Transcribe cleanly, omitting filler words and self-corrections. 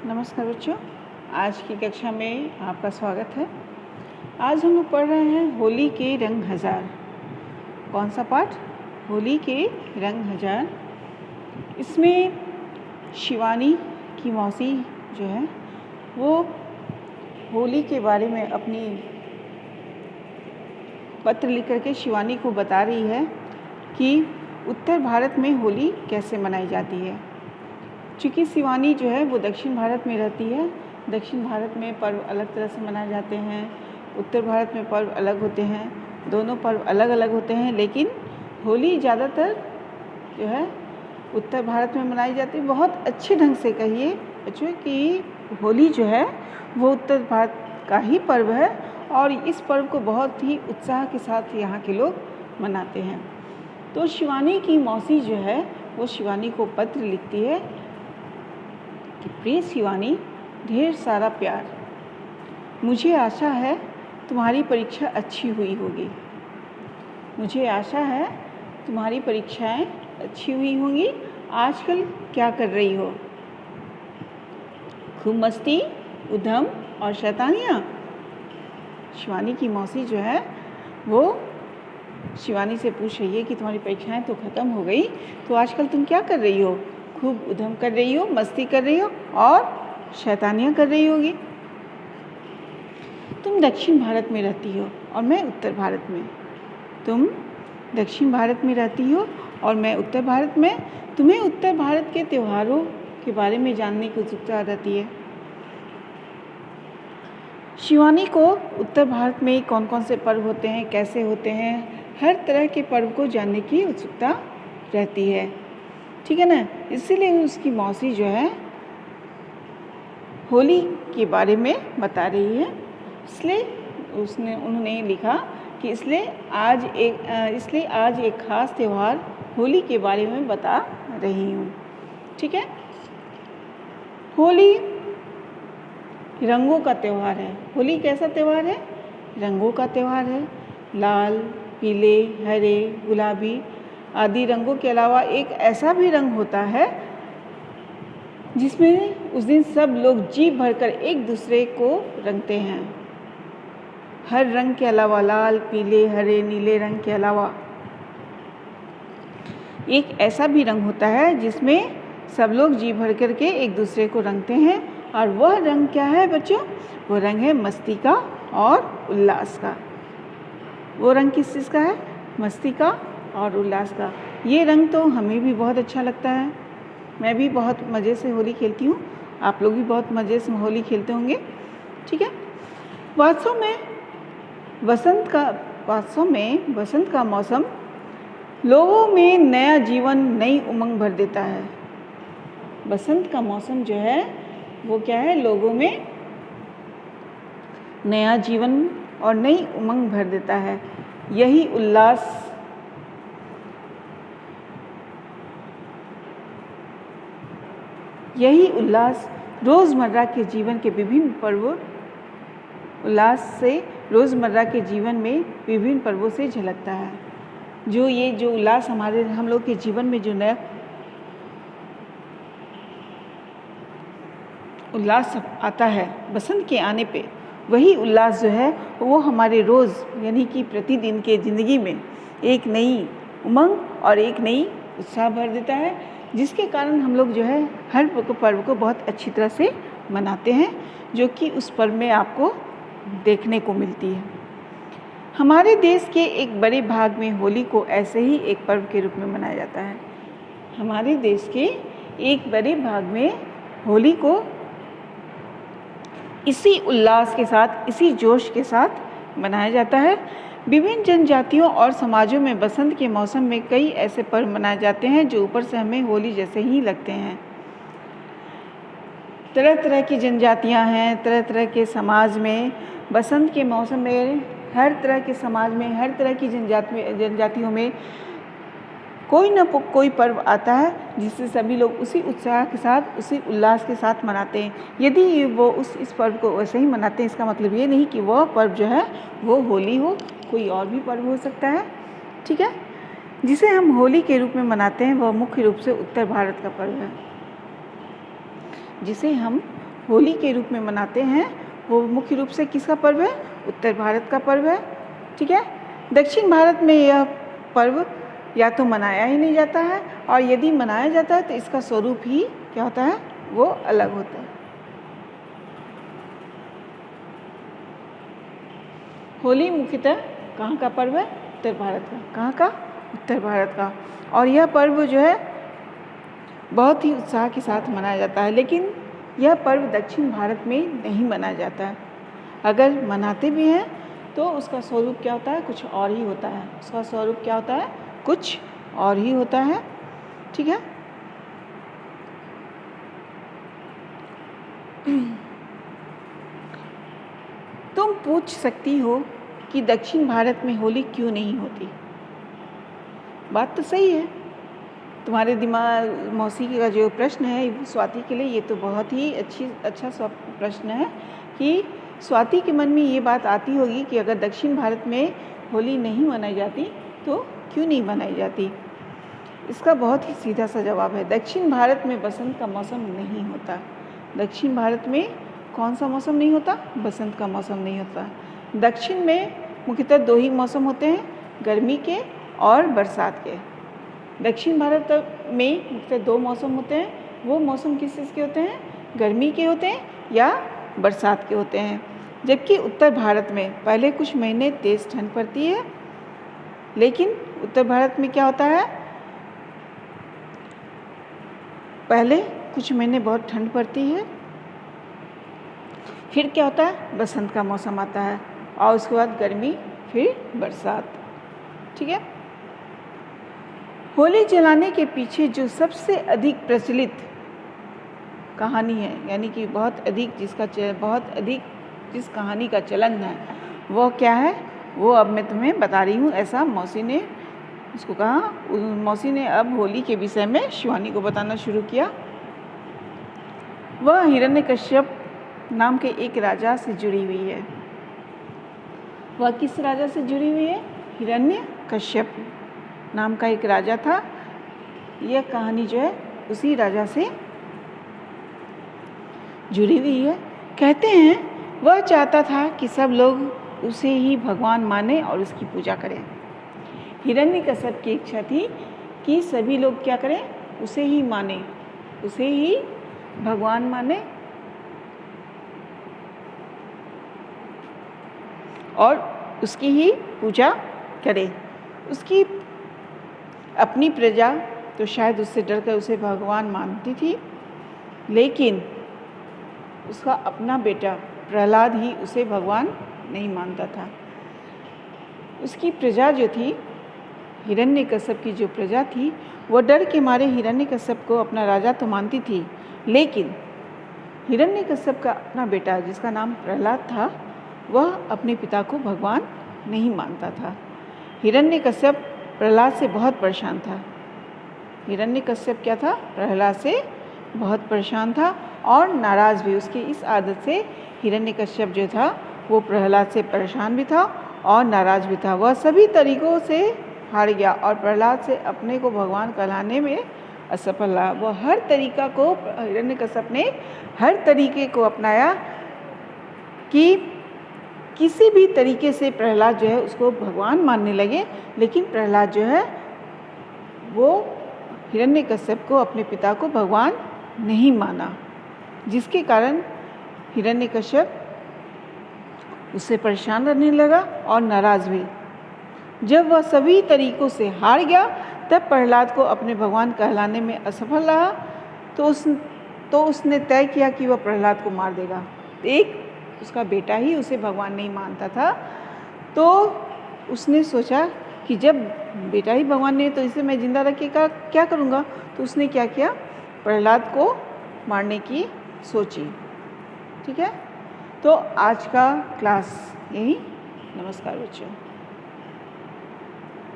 नमस्कार बच्चों, आज की कक्षा में आपका स्वागत है। आज हम लोग पढ़ रहे हैं होली के रंग हजार। कौन सा पाठ? होली के रंग हजार। इसमें शिवानी की मौसी जो है वो होली के बारे में अपनी पत्र लिख करके शिवानी को बता रही है कि उत्तर भारत में होली कैसे मनाई जाती है। चूँकि शिवानी जो है वो दक्षिण भारत में रहती है। दक्षिण भारत में पर्व अलग तरह से मनाए जाते हैं, उत्तर भारत में पर्व अलग होते हैं। दोनों पर्व अलग अलग होते हैं, लेकिन होली ज़्यादातर जो है उत्तर भारत में मनाई जाती है। बहुत अच्छे ढंग से कहिए बच्चों कि होली जो है वो उत्तर भारत का ही पर्व है और इस पर्व को बहुत ही उत्साह के साथ यहाँ के लोग मनाते हैं। तो शिवानी की मौसी जो है वो शिवानी को पत्र लिखती है कि प्रिय शिवानी, ढेर सारा प्यार। मुझे आशा है तुम्हारी परीक्षा अच्छी हुई होगी। मुझे आशा है तुम्हारी परीक्षाएं अच्छी हुई होंगी। आजकल क्या कर रही हो? खूब मस्ती, उधम और शैतानियाँ। शिवानी की मौसी जो है वो शिवानी से पूछ रही है कि तुम्हारी परीक्षाएं तो ख़त्म हो गई, तो आजकल तुम क्या कर रही हो? खूब उधम कर रही हो, मस्ती कर रही हो और शैतानियाँ कर रही होगी। तुम दक्षिण भारत में रहती हो और मैं उत्तर भारत में। तुम दक्षिण भारत में रहती हो और मैं उत्तर भारत में। तुम्हें उत्तर भारत के त्योहारों के बारे में जानने की उत्सुकता रहती है। शिवानी को उत्तर भारत में कौन कौन से पर्व होते हैं, कैसे होते हैं, हर तरह के पर्व को जानने की उत्सुकता रहती है। ठीक है ना? इसीलिए उसकी मौसी जो है होली के बारे में बता रही है। इसलिए उन्होंने लिखा कि इसलिए आज एक ख़ास त्यौहार होली के बारे में बता रही हूँ। ठीक है? होली रंगों का त्यौहार है। होली कैसा त्यौहार है? रंगों का त्यौहार है। लाल, पीले, हरे, गुलाबी आदि रंगों के अलावा एक ऐसा भी रंग होता है जिसमें उस दिन सब लोग जी भरकर एक दूसरे को रंगते हैं। हर रंग के अलावा, लाल, पीले, हरे, नीले रंग के अलावा एक ऐसा भी रंग होता है जिसमें सब लोग जी भर कर के एक दूसरे को रंगते हैं। और वह रंग क्या है बच्चों? वो रंग है मस्ती का और उल्लास का। वो रंग किस चीज़ का है? मस्ती का और उल्लास का। ये रंग तो हमें भी बहुत अच्छा लगता है। मैं भी बहुत मज़े से होली खेलती हूँ, आप लोग भी बहुत मज़े से होली खेलते होंगे। ठीक है? वास्तव में बसंत का मौसम लोगों में नया जीवन, नई उमंग भर देता है। बसंत का मौसम जो है वो क्या है? लोगों में नया जीवन और नई उमंग भर देता है। यही उल्लास रोज़मर्रा के जीवन के विभिन्न पर्वों से झलकता है। जो उल्लास हम लोग के जीवन में जो नया उल्लास आता है बसंत के आने पे, वही उल्लास जो है वो हमारे रोज़ यानी कि प्रतिदिन के ज़िंदगी में एक नई उमंग और एक नई उत्साह भर देता है, जिसके कारण हम लोग जो है हर पर्व को बहुत अच्छी तरह से मनाते हैं, जो कि उस पर्व में आपको देखने को मिलती है। हमारे देश के एक बड़े भाग में होली को ऐसे ही एक पर्व के रूप में मनाया जाता है। हमारे देश के एक बड़े भाग में होली को इसी उल्लास के साथ, इसी जोश के साथ मनाया जाता है। विभिन्न जनजातियों और समाजों में बसंत के मौसम में कई ऐसे पर्व मनाए जाते हैं जो ऊपर से हमें होली जैसे ही लगते हैं। तरह तरह की जनजातियां हैं, तरह तरह के समाज में बसंत के मौसम में हर तरह के समाज में, हर तरह की जनजातियों में कोई न कोई पर्व आता है जिससे सभी लोग उसी उत्साह के साथ, उसी उल्लास के साथ मनाते हैं। यदि वो इस पर्व को वैसे ही मनाते हैं, इसका मतलब ये नहीं कि वह पर्व जो है वो होली हो, कोई और भी पर्व हो सकता है। ठीक है? जिसे हम होली के रूप में मनाते हैं वह मुख्य रूप से उत्तर भारत का पर्व है। जिसे हम होली के रूप में मनाते हैं वो मुख्य रूप से किसका पर्व है? उत्तर भारत का पर्व है। ठीक है। दक्षिण भारत में यह पर्व या तो मनाया ही नहीं जाता है, और यदि मनाया जाता है तो इसका स्वरूप ही क्या होता है? वो अलग होता है। होली मुख्यतः कहाँ का पर्व है? उत्तर भारत का। कहाँ का? उत्तर भारत का। और यह पर्व जो है बहुत ही उत्साह के साथ मनाया जाता है, लेकिन यह पर्व दक्षिण भारत में नहीं मनाया जाता है। अगर मनाते भी हैं तो उसका स्वरूप क्या होता है? कुछ और ही होता है। उसका स्वरूप क्या होता है? कुछ और ही होता है। ठीक है। तुम पूछ सकती हो कि दक्षिण भारत में होली क्यों नहीं होती? बात तो सही है। तुम्हारे दिमाग मौसी का जो प्रश्न है स्वाति के लिए, ये तो बहुत ही अच्छा प्रश्न है कि स्वाति के मन में ये बात आती होगी कि अगर दक्षिण भारत में होली नहीं मनाई जाती तो क्यों नहीं मनाई जाती। इसका बहुत ही सीधा सा जवाब है, दक्षिण भारत में बसंत का मौसम नहीं होता। दक्षिण भारत में कौन सा मौसम नहीं होता? बसंत का मौसम नहीं होता। दक्षिण में मुख्यतः दो ही मौसम होते हैं, गर्मी के और बरसात के। दक्षिण भारत में मुख्यतः दो मौसम होते हैं। वो मौसम किस चीज़ के होते हैं? गर्मी के होते हैं या बरसात के होते हैं। जबकि उत्तर भारत में पहले कुछ महीने तेज़ ठंड पड़ती है, लेकिन उत्तर भारत में क्या होता है? पहले कुछ महीने बहुत ठंड पड़ती है, फिर क्या होता है? बसंत का मौसम आता है, और उसके बाद गर्मी, फिर बरसात। ठीक है। होली जलाने के पीछे जो सबसे अधिक प्रचलित कहानी है, यानी कि बहुत अधिक जिस कहानी का चलन है, वो क्या है? वो अब मैं तुम्हें बता रही हूँ। ऐसा मौसी ने उसको कहा। मौसी ने अब होली के विषय में शिवानी को बताना शुरू किया। वह हिरण्यकश्यप नाम के एक राजा से जुड़ी हुई है। वह किस राजा से जुड़ी हुई है? हिरण्यकश्यप नाम का एक राजा था। यह कहानी जो है उसी राजा से जुड़ी हुई है। कहते हैं वह चाहता था कि सब लोग उसे ही भगवान माने और उसकी पूजा करें। हिरण्यकश्यप की इच्छा थी कि सभी लोग क्या करें? उसे ही माने, उसे ही भगवान माने और उसकी ही पूजा करें। उसकी अपनी प्रजा तो शायद उससे डरकर उसे भगवान मानती थी, लेकिन उसका अपना बेटा प्रहलाद ही उसे भगवान नहीं मानता था। उसकी प्रजा जो थी, हिरण्यकश्यप की जो प्रजा थी, वो डर के मारे हिरण्यकश्यप को अपना राजा तो मानती थी, लेकिन हिरण्यकश्यप का अपना बेटा जिसका नाम प्रहलाद था, वह अपने पिता को भगवान नहीं मानता था। हिरण्यकश्यप प्रहलाद से बहुत परेशान था। हिरण्यकश्यप क्या था? प्रहलाद से बहुत परेशान था और नाराज़ भी। उसकी इस आदत से हिरण्यकश्यप जो था वो प्रहलाद से परेशान भी था और नाराज़ भी था। वह सभी तरीक़ों से हार गया और प्रहलाद से अपने को भगवान कहलाने में असफल रहा। वह हर तरीक़ा को, हिरण्यकश्यप ने हर तरीक़े को अपनाया कि किसी भी तरीके से प्रहलाद जो है उसको भगवान मानने लगे, लेकिन प्रहलाद जो है वो हिरण्यकश्यप को, अपने पिता को भगवान नहीं माना, जिसके कारण हिरण्यकश्यप उससे परेशान रहने लगा और नाराज़ भी। जब वह सभी तरीक़ों से हार गया, तब प्रहलाद को अपने भगवान कहलाने में असफल रहा, तो उसने तय किया कि वह प्रहलाद को मार देगा। एक उसका बेटा ही उसे भगवान नहीं मानता था, तो उसने सोचा कि जब बेटा ही भगवान नहीं तो इसे मैं जिंदा रख के क्या करूँगा। तो उसने क्या किया? प्रहलाद को मारने की सोची। ठीक है। तो आज का क्लास यही। नमस्कार बच्चों।